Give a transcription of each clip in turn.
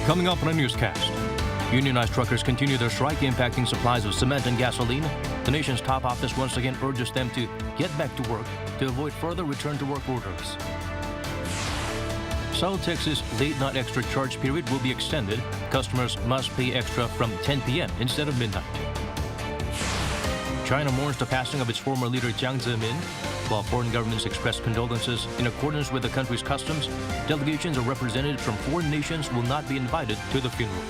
Coming up on a newscast. Unionized truckers continue their strike, impacting supplies of cement and gasoline. The nation's top office once again urges them to get back to work to avoid further return-to-work orders. Seoul, Texas late-night extra charge period will be extended. Customers must pay extra from 10 p.m. instead of midnight. China mourns the passing of its former leader Jiang Zemin. While foreign governments express condolences in accordance with the country's customs, delegations or representatives from foreign nations will not be invited to the funeral.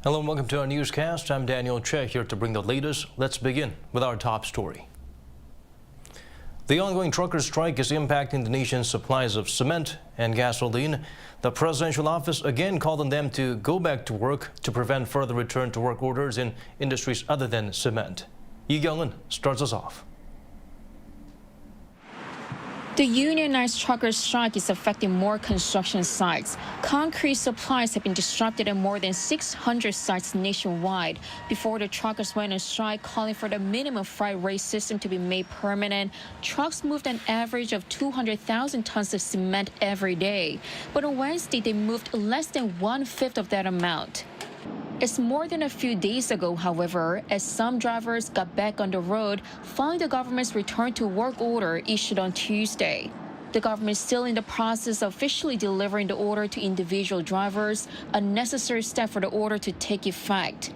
Hello and welcome to our newscast. I'm Daniel Che here to bring the latest. Let's begin with our top story. The ongoing trucker strike is impacting the nation's supplies of cement and gasoline. The presidential office again called on them to go back to work to prevent further return to work orders in industries other than cement. Lee Kyung-eun starts us off. The unionized truckers' strike is affecting more construction sites. Concrete supplies have been disrupted at more than 600 sites nationwide before the truckers went on strike, calling for the minimum freight rate system to be made permanent. Trucks moved an average of 200,000 tons of cement every day, but on Wednesday they moved less than one-fifth of that amount. It's more than a few days ago, however, as some drivers got back on the road following the government's return-to-work order issued on Tuesday. The government is still in the process of officially delivering the order to individual drivers, a necessary step for the order to take effect.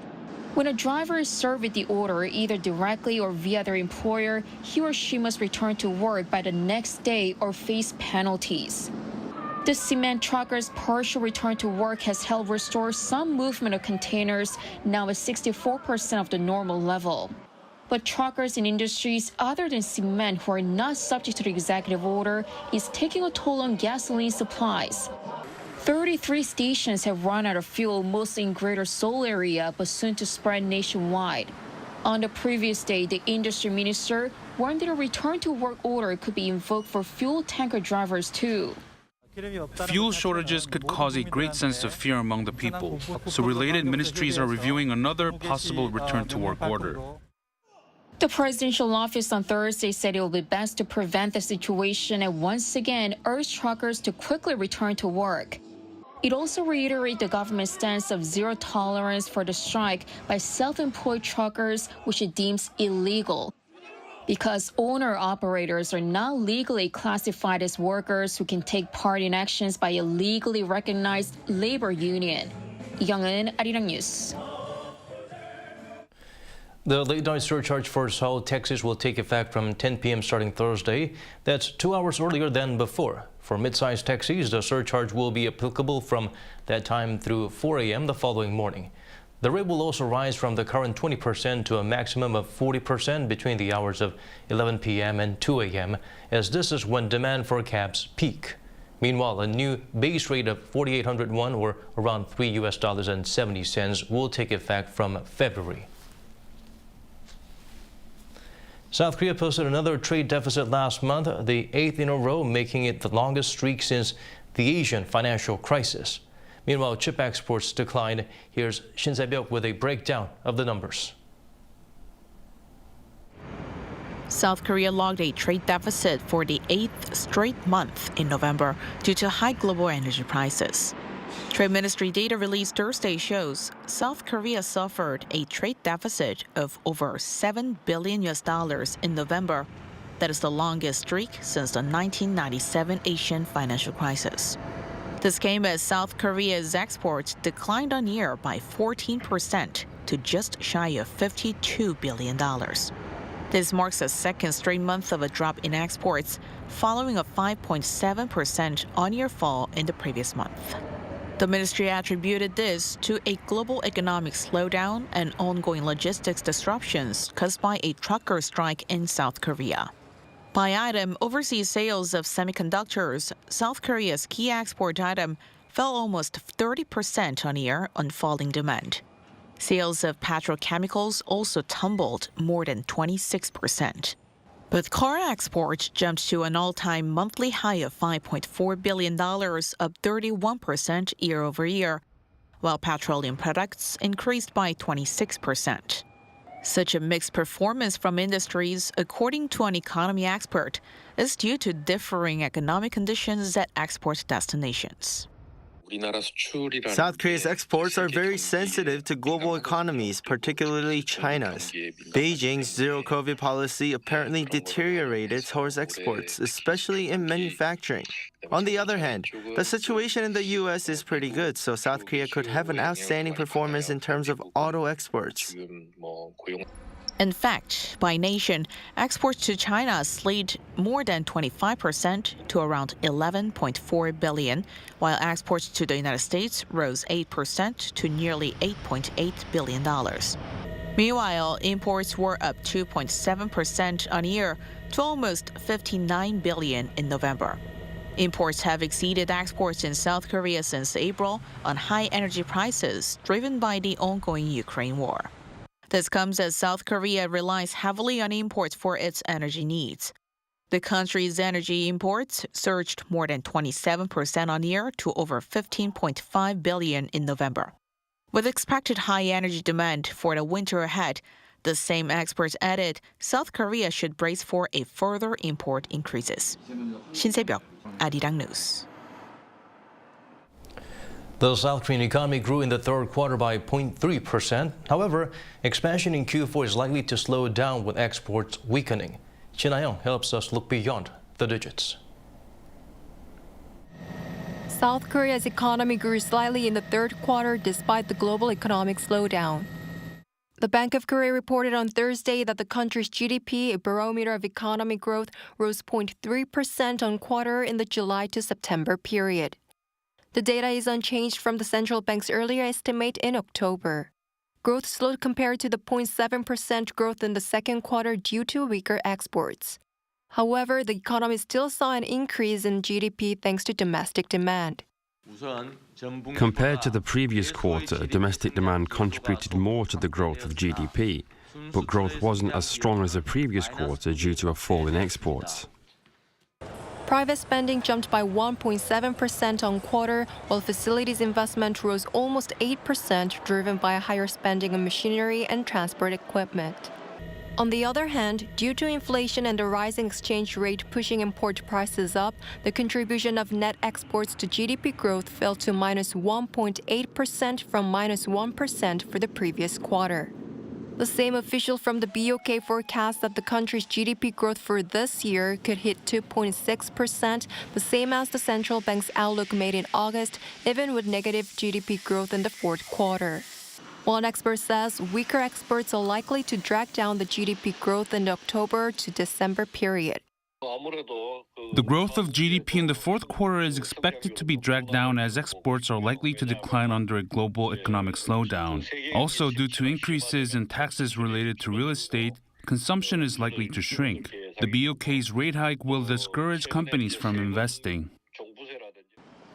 When a driver is served with the order, either directly or via their employer, he or she must return to work by the next day or face penalties. The cement truckers' partial return to work has helped restore some movement of containers, now at 64% of the normal level. But truckers in industries other than cement who are not subject to the executive order is taking a toll on gasoline supplies. 33 stations have run out of fuel, mostly in Greater Seoul area, but soon to spread nationwide. On the previous day, the industry minister warned that a return to work order could be invoked for fuel tanker drivers too. Fuel shortages could cause a great sense of fear among the people, so related ministries are reviewing another possible return-to-work order. The presidential office on Thursday said it will be best to prevent the situation and once again urged truckers to quickly return to work. It also reiterated the government's stance of zero tolerance for the strike by self-employed truckers, which it deems illegal, because owner-operators are not legally classified as workers who can take part in actions by a legally recognized labor union. Lee Kyung-eun, Arirang News. The late-night surcharge for Seoul, Texas will take effect from 10 p.m. starting Thursday. That's 2 hours earlier than before. For mid-sized taxis, the surcharge will be applicable from that time through 4 a.m. the following morning. The rate will also rise from the current 20% to a maximum of 40% between the hours of 11 p.m. and 2 a.m., as this is when demand for cabs peak. Meanwhile, a new base rate of 4,800 won, or around $3.70, will take effect from February. South Korea posted another trade deficit last month, the 8th in a row, making it the longest streak since the Asian financial crisis. Meanwhile, chip exports declined. Here's Shin Se-byuk with a breakdown of the numbers. South Korea logged a trade deficit for the 8th straight month in November due to high global energy prices. Trade Ministry data released Thursday shows South Korea suffered a trade deficit of over $7 billion in November. That is the longest streak since the 1997 Asian financial crisis. This came as South Korea's exports declined on year by 14% to just shy of $52 billion. This marks a second straight month of a drop in exports, following a 5.7% on-year fall in the previous month. The ministry attributed this to a global economic slowdown and ongoing logistics disruptions caused by a trucker strike in South Korea. By item, overseas sales of semiconductors, South Korea's key export item, fell almost 30% on year on falling demand. Sales of petrochemicals also tumbled more than 26%. But car exports jumped to an all-time monthly high of $5.4 billion, up 31% year-over-year, while petroleum products increased by 26%. Such a mixed performance from industries, according to an economy expert, is due to differing economic conditions at export destinations. South Korea's exports are very sensitive to global economies, particularly China's. Beijing's zero-COVID policy apparently deteriorated towards exports, especially in manufacturing. On the other hand, the situation in the U.S. is pretty good, so South Korea could have an outstanding performance in terms of auto exports. In fact, by nation, exports to China slid more than 25% to around $11.4 billion, while exports to the United States rose 8% to nearly $8.8 billion. Meanwhile, imports were up 2.7% on year to almost $59 billion in November. Imports have exceeded exports in South Korea since April on high energy prices driven by the ongoing Ukraine war. This comes as South Korea relies heavily on imports for its energy needs. The country's energy imports surged more than 27% on year to over $15.5 billion in November. With expected high energy demand for the winter ahead, the same experts added South Korea should brace for a further import increases. 신세벽, Arirang News. The South Korean economy grew in the third quarter by 0.3%. However, expansion in Q4 is likely to slow down with exports weakening. Shin Ha-young helps us look beyond the digits. South Korea's economy grew slightly in the third quarter despite the global economic slowdown. The Bank of Korea reported on Thursday that the country's GDP, a barometer of economic growth, rose 0.3% on quarter in the July to September period. The data is unchanged from the central bank's earlier estimate in October. Growth slowed compared to the 0.7% growth in the second quarter due to weaker exports. However, the economy still saw an increase in GDP thanks to domestic demand. Compared to the previous quarter, domestic demand contributed more to the growth of GDP, but growth wasn't as strong as the previous quarter due to a fall in exports. Private spending jumped by 1.7% on quarter, while facilities investment rose almost 8%, driven by a higher spending on machinery and transport equipment. On the other hand, due to inflation and the rising exchange rate pushing import prices up, the contribution of net exports to GDP growth fell to minus 1.8% from minus 1% for the previous quarter. The same official from the BOK forecast that the country's GDP growth for this year could hit 2.6%, the same as the central bank's outlook made in August, even with negative GDP growth in the fourth quarter. One expert says weaker exports are likely to drag down the GDP growth in the October to December period. The growth of GDP in the fourth quarter is expected to be dragged down as exports are likely to decline under a global economic slowdown. Also, due to increases in taxes related to real estate, consumption is likely to shrink. The BOK's rate hike will discourage companies from investing.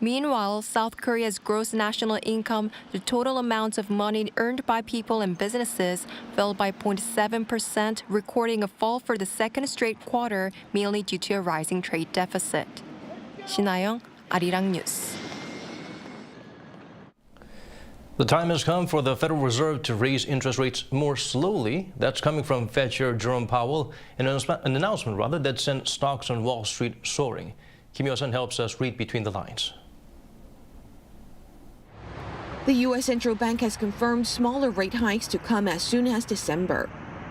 Meanwhile, South Korea's gross national income, the total amount of money earned by people and businesses, fell by 0.7%, recording a fall for the second straight quarter, mainly due to a rising trade deficit. Shin Ha-young, Arirang News. The time has come for the Federal Reserve to raise interest rates more slowly. That's coming from Fed Chair Jerome Powell, an announcement that sent stocks on Wall Street soaring. Kim Yo-sun helps us read between the lines. The U.S. Central Bank has confirmed smaller rate hikes to come as soon as December.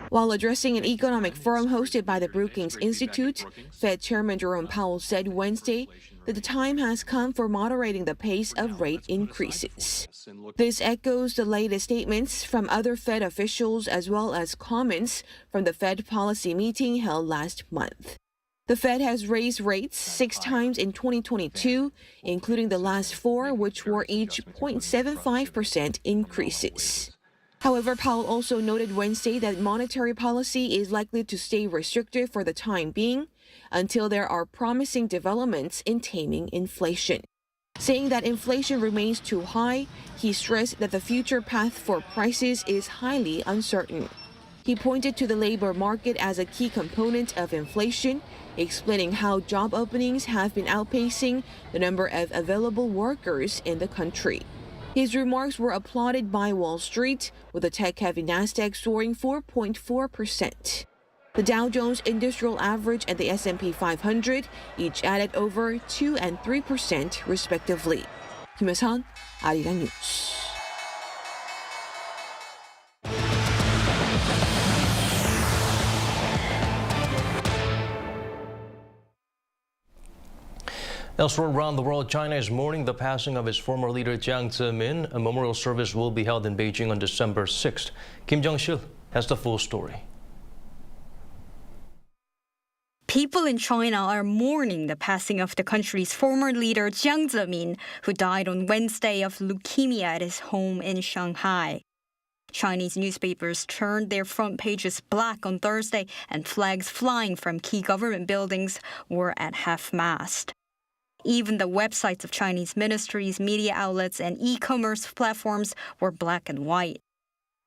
While addressing an economic forum hosted by the Brookings Institute, Fed Chairman Jerome Powell said Wednesday that the time has come for moderating the pace of rate increases. This echoes the latest statements from other Fed officials as well as comments from the Fed policy meeting held last month. The Fed has raised rates 6 times in 2022, including the last 4, which were each 0.75% increases. However, Powell also noted Wednesday that monetary policy is likely to stay restrictive for the time being until there are promising developments in taming inflation. Saying that inflation remains too high, he stressed that the future path for prices is highly uncertain. He pointed to the labor market as a key component of inflation, explaining how job openings have been outpacing the number of available workers in the country. His remarks were applauded by Wall Street, with the tech-heavy Nasdaq soaring 4.4%. The Dow Jones Industrial Average and the S&P 500 each added over 2% and 3% respectively. Kim Hyo-sun, Arirang News. Elsewhere around the world, China is mourning the passing of its former leader Jiang Zemin. A memorial service will be held in Beijing on December 6th. Kim Jong-sil has the full story. People in China are mourning the passing of the country's former leader Jiang Zemin, who died on Wednesday of leukemia at his home in Shanghai. Chinese newspapers turned their front pages black on Thursday, and flags flying from key government buildings were at half-mast. Even the websites of Chinese ministries, media outlets, and e-commerce platforms were black and white.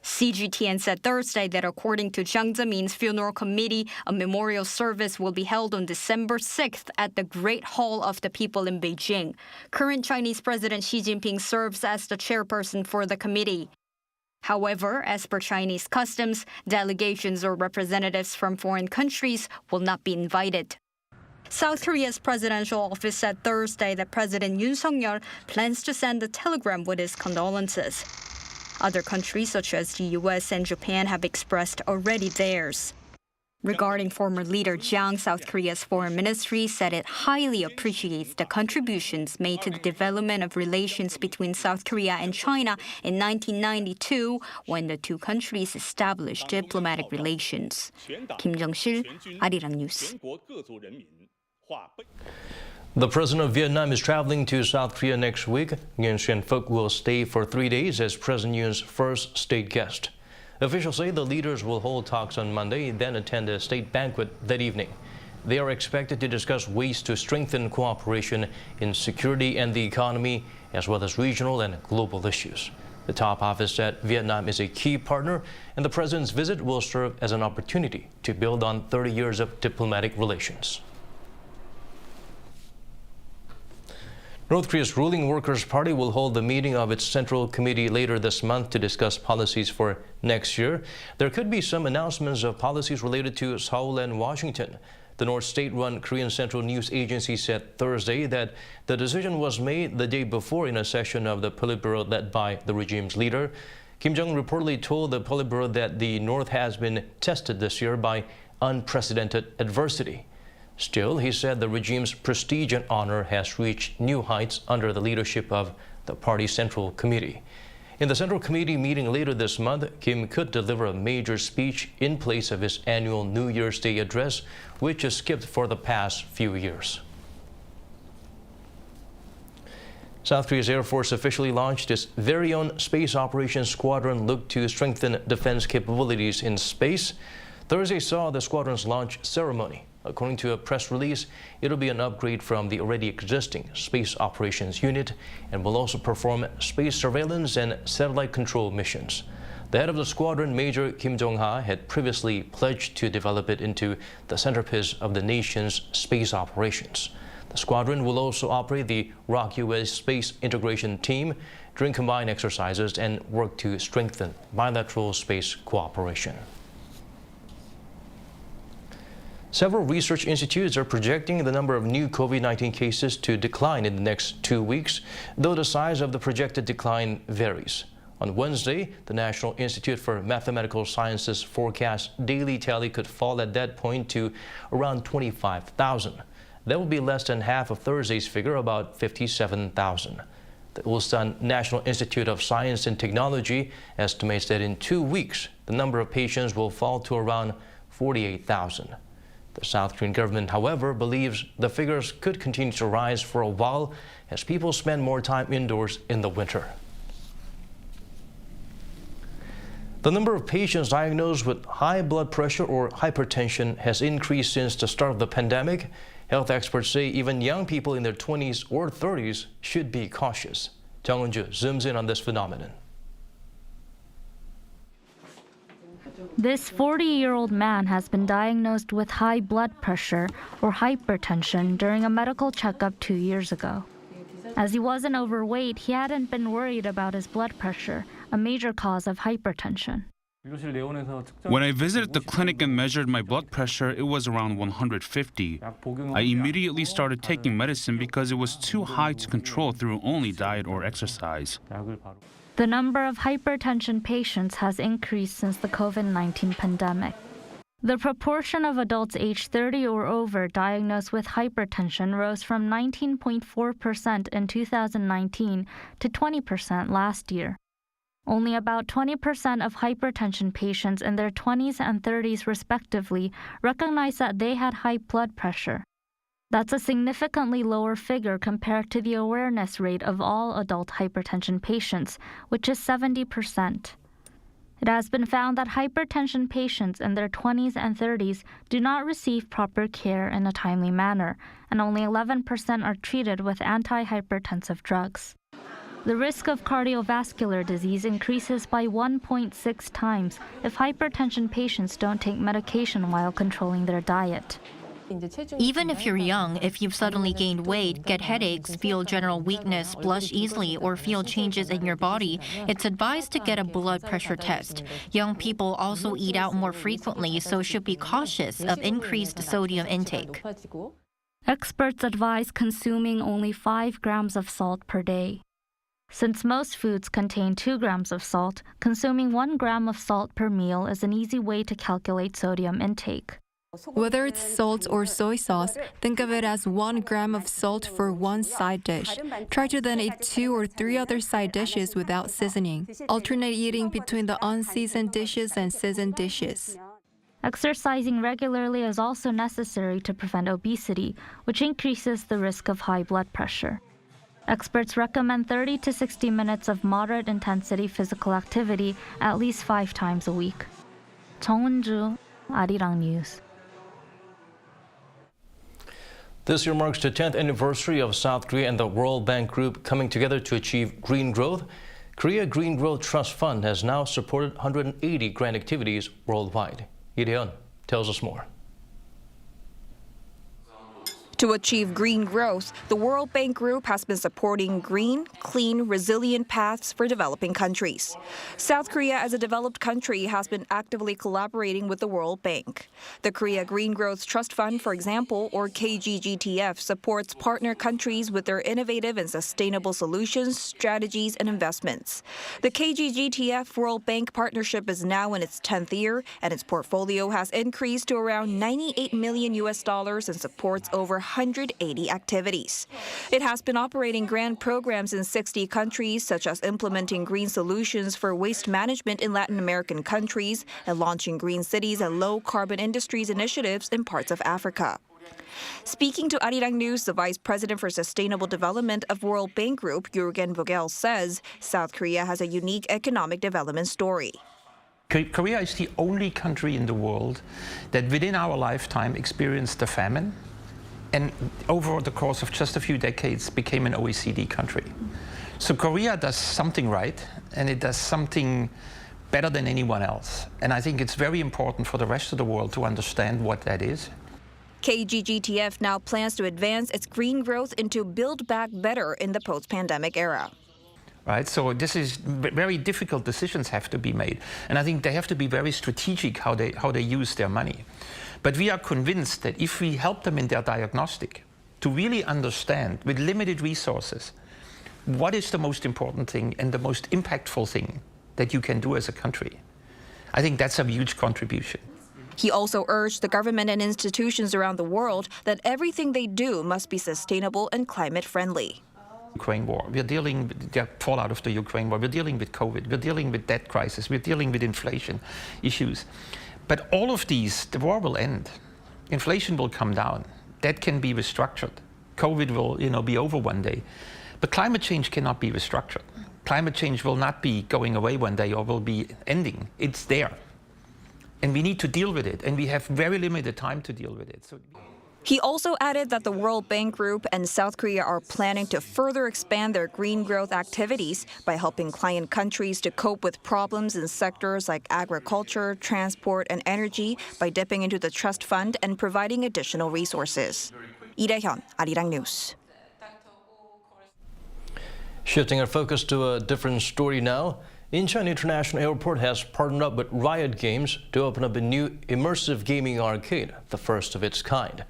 CGTN said Thursday that according to Jiang Zemin's funeral committee, a memorial service will be held on December 6th at the Great Hall of the People in Beijing. Current Chinese President Xi Jinping serves as the chairperson for the committee. However, as per Chinese customs, delegations or representatives from foreign countries will not be invited. South Korea's presidential office said Thursday that President Yoon Suk-yeol plans to send a telegram with his condolences. Other countries such as the U.S. and Japan have expressed already theirs. Regarding former leader Jiang, South Korea's foreign ministry said it highly appreciates the contributions made to the development of relations between South Korea and China in 1992 when the two countries established diplomatic relations. Kim Jong-sil, Arirang News. The president of Vietnam is traveling to South Korea next week. Nguyen Xuan Phuc will stay for 3 days as President Yoon's first state guest. Officials say the leaders will hold talks on Monday, then attend a state banquet that evening. They are expected to discuss ways to strengthen cooperation in security and the economy, as well as regional and global issues. The top office said Vietnam is a key partner, and the president's visit will serve as an opportunity to build on 30 years of diplomatic relations. North Korea's ruling Workers' Party will hold the meeting of its Central Committee later this month to discuss policies for next year. There could be some announcements of policies related to Seoul and Washington. The North state-run Korean Central News Agency said Thursday that the decision was made the day before in a session of the Politburo led by the regime's leader. Kim Jong reportedly told the Politburo that the North has been tested this year by unprecedented adversity. Still, he said the regime's prestige and honor has reached new heights under the leadership of the party's Central Committee. In the Central Committee meeting later this month, Kim could deliver a major speech in place of his annual New Year's Day address, which is skipped for the past few years. South Korea's Air Force officially launched its very own space operations squadron looked to strengthen defense capabilities in space. Thursday saw the squadron's launch ceremony. According to a press release, it'll be an upgrade from the already existing Space Operations Unit and will also perform space surveillance and satellite control missions. The head of the squadron, Major Kim Jong-ha, had previously pledged to develop it into the centerpiece of the nation's space operations. The squadron will also operate the ROK-US Space Integration Team during combined exercises and work to strengthen bilateral space cooperation. Several research institutes are projecting the number of new COVID-19 cases to decline in the next 2 weeks, though the size of the projected decline varies. On Wednesday, the National Institute for Mathematical Sciences forecast daily tally could fall at that point to around 25,000. That would be less than half of Thursday's figure, about 57,000. The Ulsan National Institute of Science and Technology estimates that in 2 weeks, the number of patients will fall to around 48,000. The South Korean government, however, believes the figures could continue to rise for a while as people spend more time indoors in the winter. The number of patients diagnosed with high blood pressure or hypertension has increased since the start of the pandemic. Health experts say even young people in their 20s or 30s should be cautious. Jung Eun-ju zooms in on this phenomenon. This 40-year-old man has been diagnosed with high blood pressure or hypertension during a medical checkup 2 years ago. As he wasn't overweight, he hadn't been worried about his blood pressure, a major cause of hypertension. When I visited the clinic and measured my blood pressure, it was around 150. I immediately started taking medicine because it was too high to control through only diet or exercise. The number of hypertension patients has increased since the COVID-19 pandemic. The proportion of adults aged 30 or over diagnosed with hypertension rose from 19.4% in 2019 to 20% last year. Only about 20% of hypertension patients in their 20s and 30s respectively recognized that they had high blood pressure. That's a significantly lower figure compared to the awareness rate of all adult hypertension patients, which is 70%. It has been found that hypertension patients in their 20s and 30s do not receive proper care in a timely manner, and only 11% are treated with antihypertensive drugs. The risk of cardiovascular disease increases by 1.6 times if hypertension patients don't take medication while controlling their diet. Even if you're young, if you've suddenly gained weight, get headaches, feel general weakness, blush easily, or feel changes in your body, it's advised to get a blood pressure test. Young people also eat out more frequently, so should be cautious of increased sodium intake. Experts advise consuming only 5 grams of salt per day. Since most foods contain 2 grams of salt, consuming 1 gram of salt per meal is an easy way to calculate sodium intake. Whether it's salt or soy sauce, think of it as 1 gram of salt for one side dish. Try to then eat 2 or 3 other side dishes without seasoning. Alternate eating between the unseasoned dishes and seasoned dishes. Exercising regularly is also necessary to prevent obesity, which increases the risk of high blood pressure. Experts recommend 30 to 60 minutes of moderate intensity physical activity at least 5 times a week. 정은주, Arirang News. This year marks the 10th anniversary of South Korea and the World Bank Group coming together to achieve green growth. Korea Green Growth Trust Fund has now supported 180 grant activities worldwide. Lee Dae-yeon tells us more. To achieve green growth, the World Bank Group has been supporting green, clean, resilient paths for developing countries. South Korea, as a developed country, has been actively collaborating with the World Bank. The Korea Green Growth Trust Fund, for example, or KGGTF, supports partner countries with their innovative and sustainable solutions, strategies, and investments. The KGGTF World Bank partnership is now in its 10th year, and its portfolio has increased to around $98 million and supports over 180 activities. It has been operating grant programs in 60 countries, such as implementing green solutions for waste management in Latin American countries and launching green cities and low-carbon industries initiatives in parts of Africa. Speaking to Arirang News, the Vice President for Sustainable Development of World Bank Group, Vogel, says South Korea has a unique economic development story. Korea is the only country in the world that within our lifetime experienced a famine and over the course of just a few decades became an OECD country. So Korea does something right, and it does something better than anyone else. And I think it's very important for the rest of the world to understand what that is. KGGTF now plans to advance its green growth into Build Back Better in the post-pandemic era. Right, so this is very difficult decisions have to be made. And I think they have to be very strategic how they use their money. But we are convinced that if we help them in their diagnostic to really understand with limited resources what is the most important thing and the most impactful thing that you can do as a country, I think that's a huge contribution. He also urged the government and institutions around the world that everything they do must be sustainable and climate friendly. Ukraine war, we're dealing with the fallout of the Ukraine war, we're dealing with COVID, we're dealing with debt crisis, we're dealing with inflation issues. But all of these, the war will end. Inflation will come down. Debt can be restructured. COVID will, be over one day. But climate change cannot be restructured. Climate change will not be going away one day or will be ending. It's there. And we need to deal with it. And we have very limited time to deal with it. He also added that the World Bank Group and South Korea are planning to further expand their green growth activities by helping client countries to cope with problems in sectors like agriculture, transport, and energy by dipping into the trust fund and providing additional resources. Lee Dae-hyun, Arirang News. Shifting our focus to a different story now. Incheon International Airport has partnered up with Riot Games to open up a new immersive gaming arcade, the first of its kind.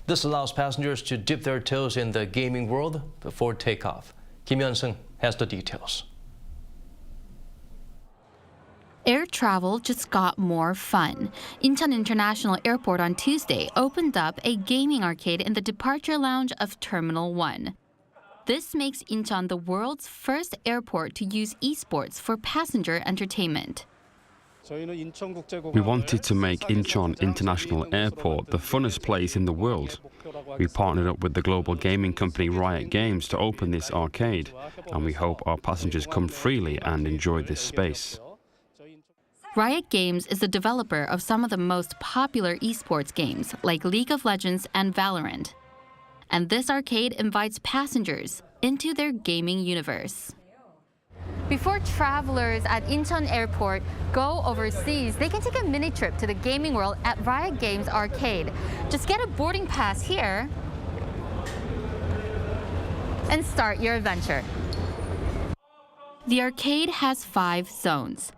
This allows passengers to dip their toes in the gaming world before takeoff. Kim Hyun-sung has the details. Air travel just got more fun. Incheon International Airport on Tuesday opened up a gaming arcade in the departure lounge of Terminal 1. This makes Incheon the world's first airport to use esports for passenger entertainment. We wanted to make Incheon International Airport the funnest place in the world. We partnered up with the global gaming company Riot Games to open this arcade, and we hope our passengers come freely and enjoy this space. Riot Games is the developer of some of the most popular esports games like League of Legends and Valorant. And this arcade invites passengers into their gaming universe. Before travelers at Incheon Airport go overseas, they can take a mini trip to the gaming world at Riot Games Arcade. Just get a boarding pass here and start your adventure. The arcade has 5 zones.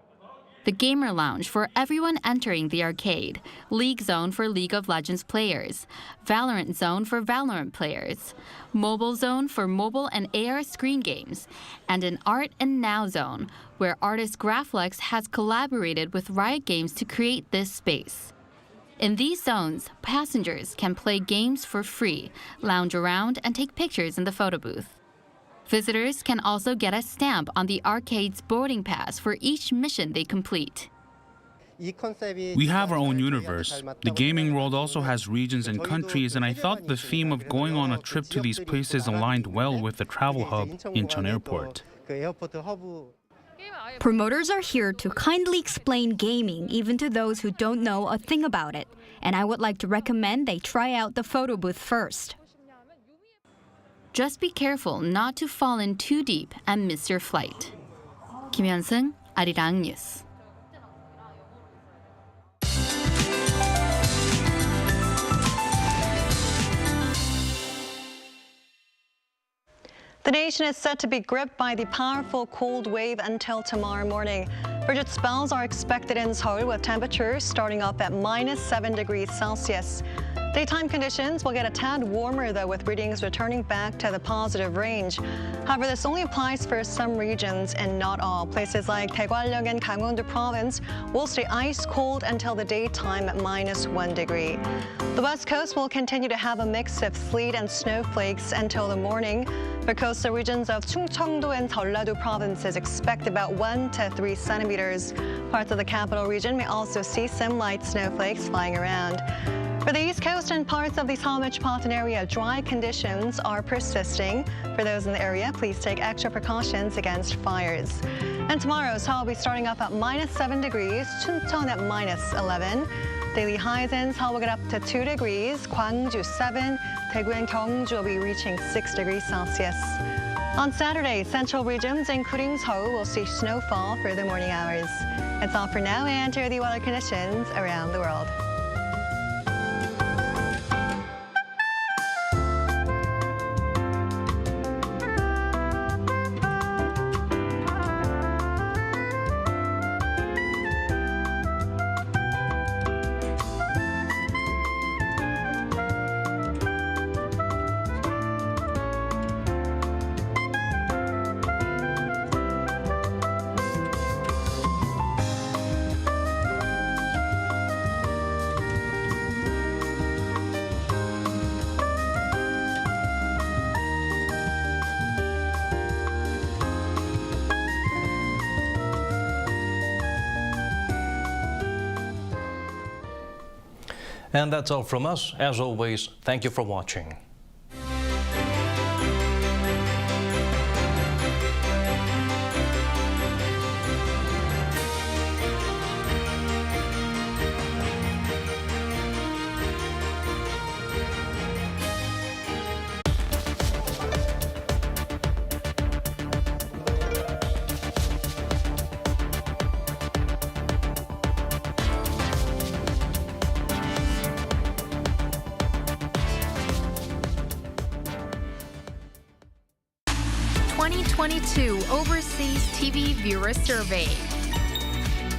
The Gamer Lounge for everyone entering the arcade, League Zone for League of Legends players, Valorant Zone for Valorant players, Mobile Zone for mobile and AR screen games, and an Art and Now Zone, where artist Graflex has collaborated with Riot Games to create this space. In these zones, passengers can play games for free, lounge around, and take pictures in the photo booth. Visitors can also get a stamp on the arcade's boarding pass for each mission they complete. We have our own universe. The gaming world also has regions and countries, and I thought the theme of going on a trip to these places aligned well with the travel hub, Incheon Airport. Promoters are here to kindly explain gaming even to those who don't know a thing about it. And I would like to recommend they try out the photo booth first. Just be careful not to fall in too deep and miss your flight. Kim Hyun-sung, Arirang News. The nation is set to be gripped by the powerful cold wave until tomorrow morning. Frigid spells are expected in Seoul with temperatures starting off at -7 degrees Celsius. Daytime conditions will get a tad warmer, though, with readings returning back to the positive range. However, this only applies for some regions and not all. Places like Daegwallyeong and Gangwon-do province will stay ice cold until the daytime at -1 degree. The west coast will continue to have a mix of sleet and snowflakes until the morning. The coastal regions of Chungcheongdo and Jeollado provinces expect about 1 to 3 centimeters. Parts of the capital region may also see some light snowflakes flying around. For the East Coast and parts of the Seoul metropolitan area, dry conditions are persisting. For those in the area, please take extra precautions against fires. And tomorrow, Seoul will be starting off at -7 degrees, Chuncheon at -11. Daily highs in Seoul will get up to 2 degrees, Gwangju 7, Daegu and Gyeongju will be reaching 6 degrees Celsius. On Saturday, central regions, including Seoul, will see snowfall for the morning hours. That's all for now, and here are the weather conditions around the world. And that's all from us. As always, thank you for watching. 2022 Overseas TV Viewer Survey.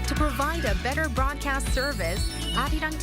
To provide a better broadcast service, Arirang